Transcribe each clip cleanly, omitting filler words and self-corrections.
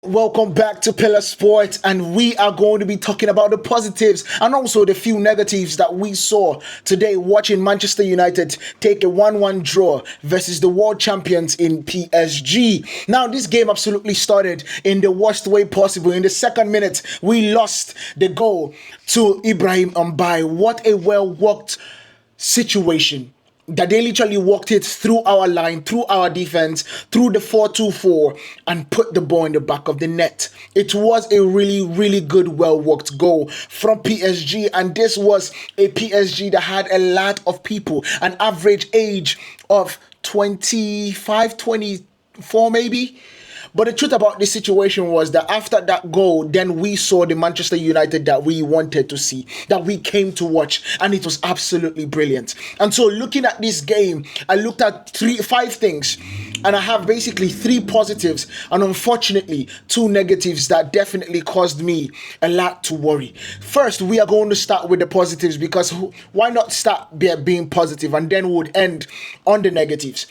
Welcome back to Pillar Sports, and we are going to be talking about the positives and also the few negatives that we saw today watching Manchester United take a 1-1 draw versus the world champions in PSG. Now, this game absolutely started in the worst way possible. In the second minute, we lost the goal to Bryan Mbeumo. What a well-worked situation that they literally walked it through our line, through our defense, through the 4-2-4, and put the ball in the back of the net. It was a really, really good, well-worked goal from PSG, and this was a PSG that had a lot of people, an average age of 25, 24 maybe. But the truth about this situation was that after that goal, then we saw the Manchester United that we wanted to see, that we came to watch, and it was absolutely brilliant. And so looking at this game, I looked at five things, and I have basically three positives and unfortunately two negatives that definitely caused me a lot to worry. First, we are going to start with the positives because why not start being positive and then we'll end on the negatives.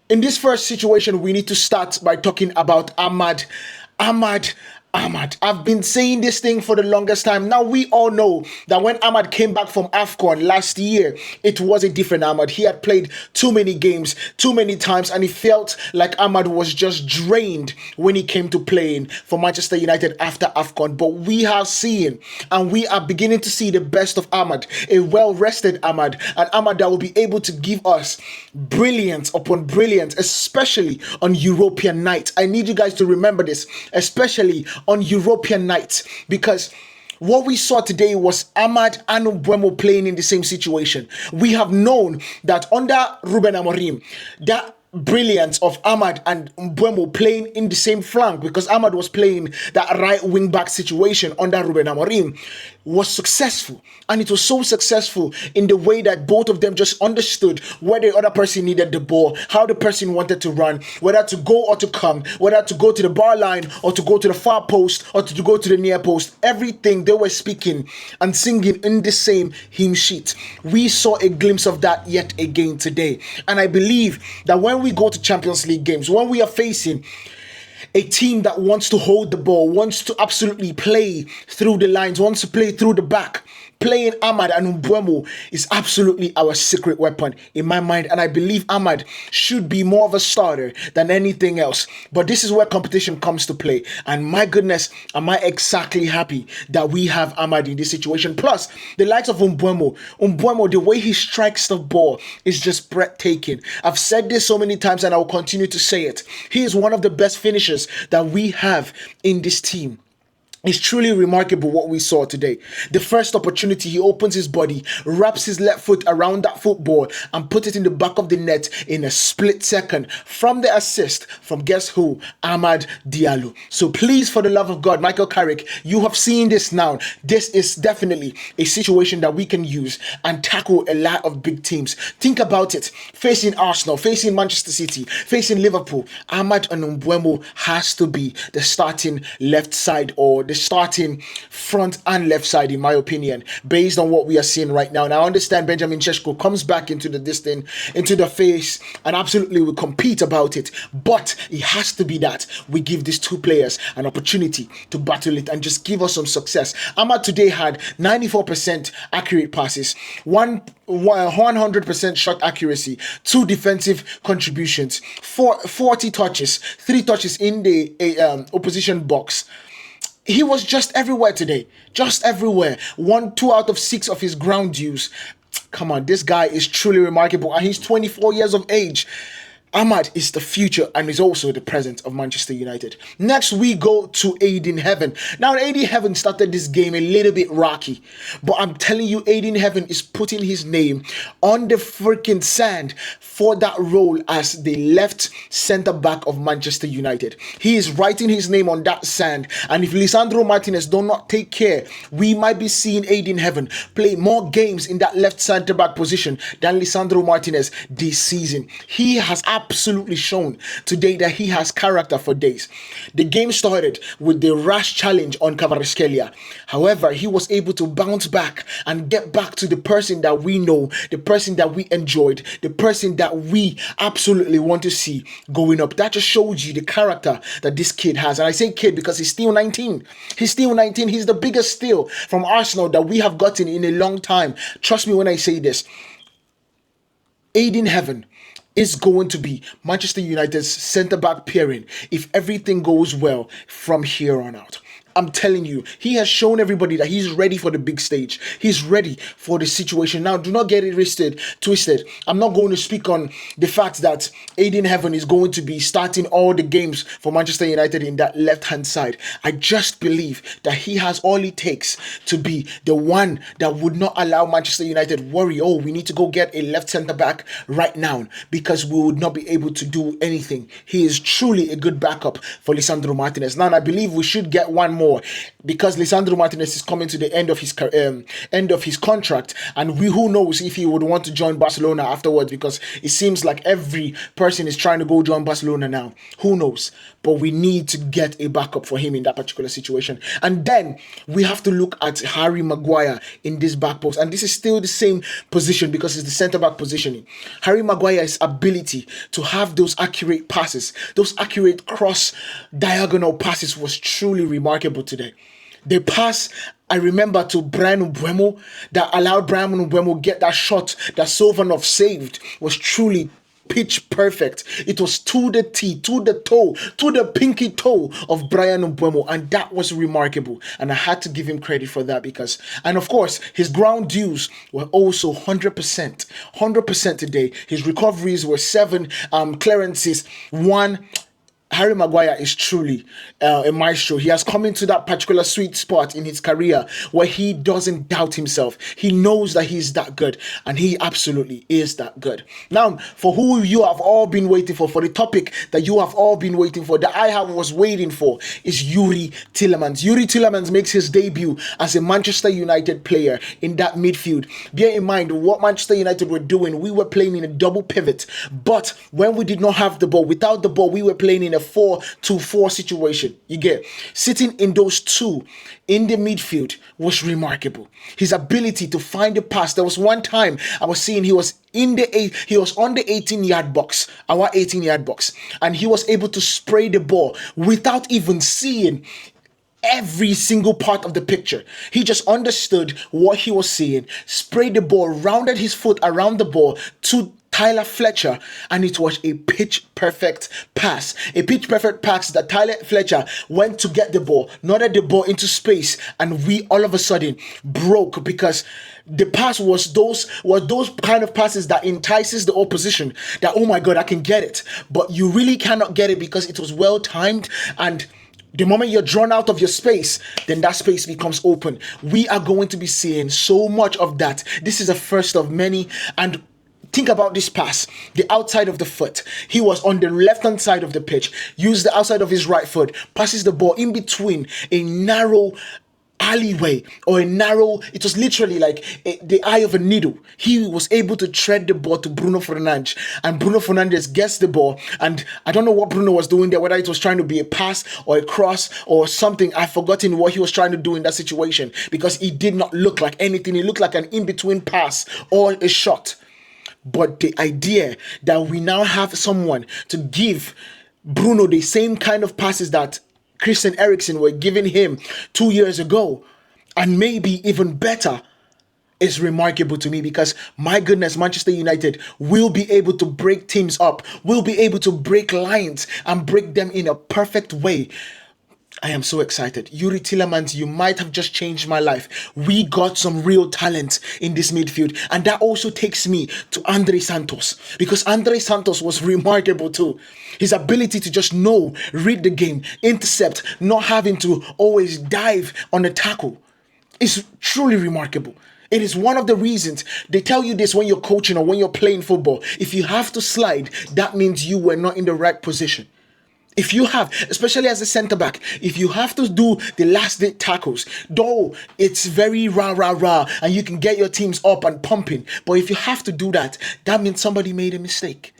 In this first situation, we need to start by talking about Ahmad. I've been saying this thing for the longest time. Now, we all know that when Ahmad came back from AFCON last year, it was a different Ahmad. He had played too many games, too many times, and he felt like Ahmad was just drained when he came to playing for Manchester United after AFCON. But we have seen, and we are beginning to see the best of Ahmad, a well-rested Ahmad, an Ahmad that will be able to give us brilliance upon brilliance, especially on European nights. I need you guys to remember this, especially on European nights, because what we saw today was Ahmad and Mbeumo playing in the same situation. We have known that under Ruben Amorim, that brilliance of Ahmad and Mbeumo playing in the same flank, because Ahmad was playing that right wing back situation under Ruben Amorim, was successful. And it was so successful in the way that both of them just understood where the other person needed the ball, how the person wanted to run, whether to go or to come, whether to go to the bar line or to go to the far post or to go to the near post. Everything, they were speaking and singing in the same hymn sheet. We saw a glimpse of that yet again today. And I believe that when we go to Champions League games, when we are facing a team that wants to hold the ball, wants to absolutely play through the lines, wants to play through the back, playing Ahmad and Mbeumo is absolutely our secret weapon in my mind. And I believe Ahmad should be more of a starter than anything else. But this is where competition comes to play. And my goodness, am I exactly happy that we have Ahmad in this situation. Plus, the likes of Mbeumo, the way he strikes the ball is just breathtaking. I've said this so many times and I will continue to say it. He is one of the best finishers that we have in this team. It's truly remarkable what we saw today. The first opportunity, he opens his body, wraps his left foot around that football and puts it in the back of the net in a split second from the assist from guess who? Amad Diallo. So please, for the love of God, Michael Carrick, you have seen this now. This is definitely a situation that we can use and tackle a lot of big teams. Think about it. Facing Arsenal, facing Manchester City, facing Liverpool, Ahmad and Mbeumo has to be the starting left side or the starting front and left side, in my opinion, based on what we are seeing right now. And I understand Benjamin Šeško comes back into the face and absolutely will compete about it, but it has to be that we give these two players an opportunity to battle it and just give us some success. Ahmad today had 94% accurate passes, 100% shot accuracy, 2 defensive contributions, 40 touches, 3 touches in the opposition box. He was just everywhere today. Just everywhere. 2 out of 6 of his ground dues. Come on, this guy is truly remarkable. And he's 24 years of age. Ahmad is the future and is also the present of Manchester United. Next, we go to Aiden Heaven. Now, Aiden Heaven started this game a little bit rocky, but I'm telling you, Aiden Heaven is putting his name on the freaking sand for that role as the left centre-back of Manchester United. He is writing his name on that sand, and if Lisandro Martinez do not take care, we might be seeing Aiden Heaven play more games in that left centre-back position than Lisandro Martinez this season. He has absolutely absolutely shown today that he has character for days. The game started with the rash challenge on Kvaratskhelia. However, he was able to bounce back and get back to the person that we know, the person that we enjoyed, the person that we absolutely want to see going up. That just shows you the character that this kid has. And I say kid because he's still 19. He's still 19. He's the biggest steal from Arsenal that we have gotten in a long time. Trust me when I say this. Aid in heaven is going to be Manchester United's centre-back pairing if everything goes well from here on out. I'm telling you, he has shown everybody that he's ready for the big stage. He's ready for the situation. Now, do not get it twisted. I'm not going to speak on the fact that Aiden Heaven is going to be starting all the games for Manchester United in that left-hand side. I just believe that he has all it takes to be the one that would not allow Manchester United worry, oh, we need to go get a left centre-back right now, because we would not be able to do anything. He is truly a good backup for Lisandro Martinez. Now, I believe we should get one more, because Lisandro Martinez is coming to the end of his contract, and who knows if he would want to join Barcelona afterwards, because it seems like every person is trying to go join Barcelona now. Who knows? But we need to get a backup for him in that particular situation. And then we have to look at Harry Maguire in this back post, and this is still the same position because it's the centre-back positioning. Harry Maguire's ability to have those accurate passes, those accurate cross-diagonal passes was truly remarkable today. The pass, I remember, to Bryan Mbeumo that allowed Bryan Mbeumo get that shot that Safonov saved was truly pitch perfect. It was to the tee, to the toe, to the pinky toe of Bryan Mbeumo, and that was remarkable. And I had to give him credit for that because, and of course, his ground duels were also 100% today. His recoveries were 7 clearances, 1. Harry Maguire is truly a maestro. He has come into that particular sweet spot in his career where he doesn't doubt himself. He knows that he's that good, and he absolutely is that good. Now, for who you have all been waiting for the topic that you have all been waiting for, that I was waiting for, is Youri Tielemans. Youri Tielemans makes his debut as a Manchester United player in that midfield. Bear in mind what Manchester United were doing. We were playing in a double pivot, but when we did not have the ball, without the ball, we were playing in a 4-2-4 situation. You get, sitting in those two in the midfield was remarkable. His ability to find the pass. There was one time I was seeing he was on the 18-yard box, our 18-yard box, and he was able to spray the ball without even seeing every single part of the picture. He just understood what he was seeing, sprayed the ball, rounded his foot around the ball to Tyler Fletcher, and it was a pitch-perfect pass. A pitch-perfect pass that Tyler Fletcher went to get the ball, nodded the ball into space, and we all of a sudden broke, because the pass was those kind of passes that entices the opposition, that, oh my God, I can get it. But you really cannot get it because it was well-timed, and the moment you're drawn out of your space, then that space becomes open. We are going to be seeing so much of that. This is the first of many, and think about this pass, the outside of the foot. He was on the left-hand side of the pitch, used the outside of his right foot, passes the ball in between a narrow alleyway, or it was literally like the eye of a needle. He was able to tread the ball to Bruno Fernandes, and Bruno Fernandes gets the ball, and I don't know what Bruno was doing there, whether it was trying to be a pass or a cross or something. I've forgotten what he was trying to do in that situation, because he did not look like anything. It looked like an in-between pass or a shot. But the idea that we now have someone to give Bruno the same kind of passes that Christian Eriksen were giving him 2 years ago, and maybe even better, is remarkable to me, because my goodness, Manchester United will be able to break teams up, will be able to break lines and break them in a perfect way. I am so excited. Youri Tielemans, you might have just changed my life. We got some real talent in this midfield. And that also takes me to Andre Santos, because Andre Santos was remarkable too. His ability to just read the game, intercept, not having to always dive on a tackle is truly remarkable. It is one of the reasons they tell you this when you're coaching or when you're playing football. If you have to slide, that means you were not in the right position. If you have, especially as a centre-back, if you have to do the last-day tackles, though it's very rah, and you can get your teams up and pumping, but if you have to do that, that means somebody made a mistake.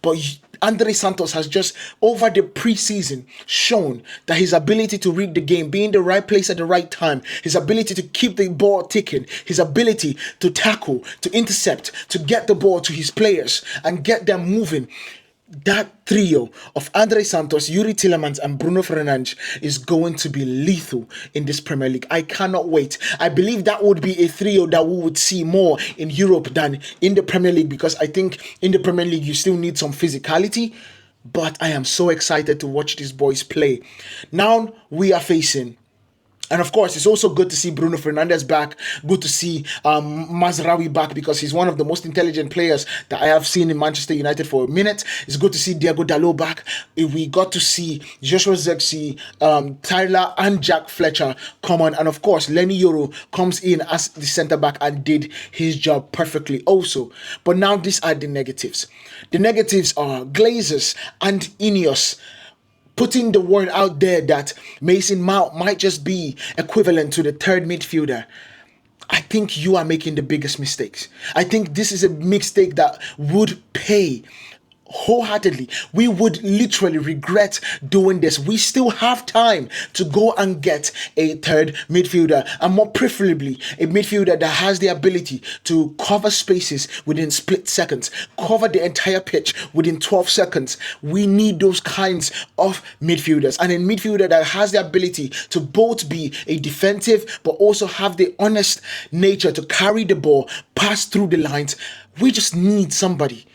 But Andre Santos has just, over the preseason, shown that his ability to read the game, be in the right place at the right time, his ability to keep the ball ticking, his ability to tackle, to intercept, to get the ball to his players and get them moving. That trio of Andre Santos, Yuri Tielemans, and Bruno Fernandes is going to be lethal in this Premier League. I cannot wait. I believe that would be a trio that we would see more in Europe than in the Premier League, because I think in the Premier League you still need some physicality. But I am so excited to watch these boys play. Now we are facing... And of course, it's also good to see Bruno Fernandes back. Good to see Mazraoui back, because he's one of the most intelligent players that I have seen in Manchester United for a minute. It's good to see Diego Dalot back. We got to see Joshua Zirkzee, Tyler and Jack Fletcher come on. And of course, Lenny Yoro comes in as the centre-back and did his job perfectly also. But now these are the negatives. The negatives are Glazers and Ineos putting the word out there that Mason Mount might just be equivalent to the third midfielder. I think you are making the biggest mistakes. I think this is a mistake that would pay wholeheartedly. We would literally regret doing this. We still have time to go and get a third midfielder, and more preferably a midfielder that has the ability to cover spaces within split seconds, cover the entire pitch within 12 seconds. We need those kinds of midfielders, and a midfielder that has the ability to both be a defensive but also have the honest nature to carry the ball, pass through the lines. We just need somebody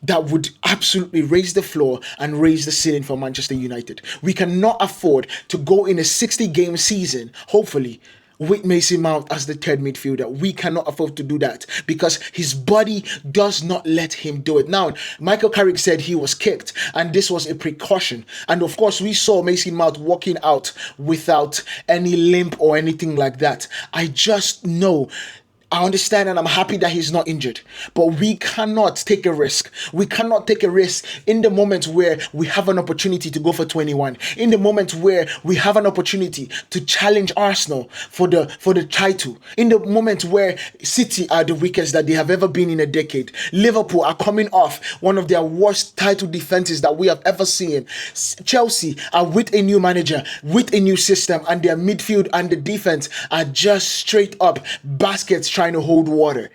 that would absolutely raise the floor and raise the ceiling for Manchester United. We cannot afford to go in a 60-game season, hopefully, with Mason Mount as the third midfielder. We cannot afford to do that because his body does not let him do it. Now, Michael Carrick said he was kicked, and this was a precaution. And of course, we saw Mason Mount walking out without any limp or anything like that. I just know, I understand, and I'm happy that he's not injured, but we cannot take a risk. We cannot take a risk in the moment where we have an opportunity to go for 21, in the moment where we have an opportunity to challenge Arsenal for the title, in the moment where City are the weakest that they have ever been in a decade. Liverpool are coming off one of their worst title defenses that we have ever seen. Chelsea are with a new manager, with a new system, and their midfield and the defense are just straight up baskets trying to hold water.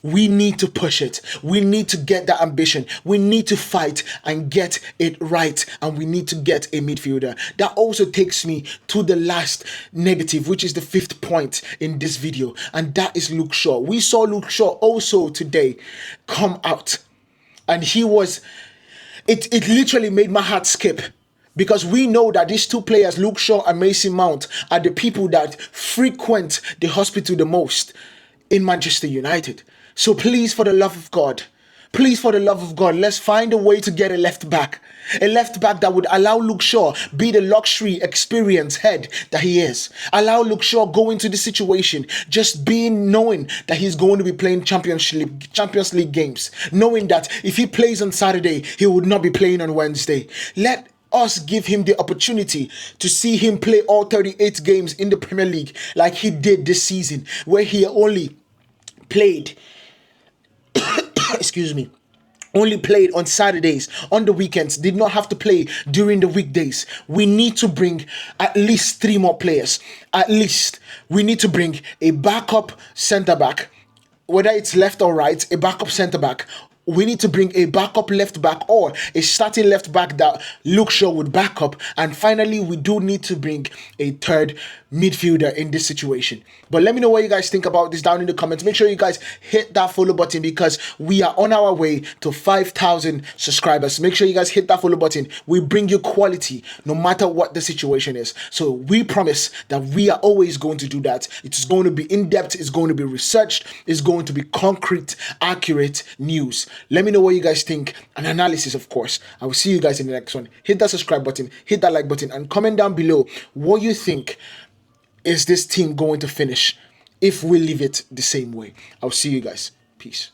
We need to push it. We need to get that ambition. We need to fight and get it right. And we need to get a midfielder. That also takes me to the last negative, which is the 5th point in this video. And that is Luke Shaw. We saw Luke Shaw also today come out. And he was... It literally made my heart skip. Because we know that these two players, Luke Shaw and Mason Mount, are the people that frequent the hospital the most in Manchester United. So please, for the love of God, let's find a way to get a left back that would allow Luke Shaw be the luxury experience head that he is. Allow Luke Shaw go into the situation just knowing that he's going to be playing Champions League games, knowing that if he plays on Saturday, he would not be playing on Wednesday. Let us give him the opportunity to see him play all 38 games in the Premier League like he did this season, where he only played only played on Saturdays, on the weekends, did not have to play during the weekdays. We need to bring at least 3 more players. At least we need to bring a backup centre-back, whether it's left or right, a backup centre-back. We need to bring a backup left back or a starting left back that Luke Shaw would back up. And finally, we do need to bring a third midfielder in this situation. But let me know what you guys think about this down in the comments. Make sure you guys hit that follow button because we are on our way to 5,000 subscribers. Make sure you guys hit that follow button. We bring you quality no matter what the situation is. So we promise that we are always going to do that. It's going to be in-depth. It's going to be researched. It's going to be concrete, accurate news. Let me know what you guys think, an analysis, of course. I will see you guys in the next one. Hit that subscribe button, hit that like button, and comment down below what you think is this team going to finish if we leave it the same way. I'll see you guys. Peace.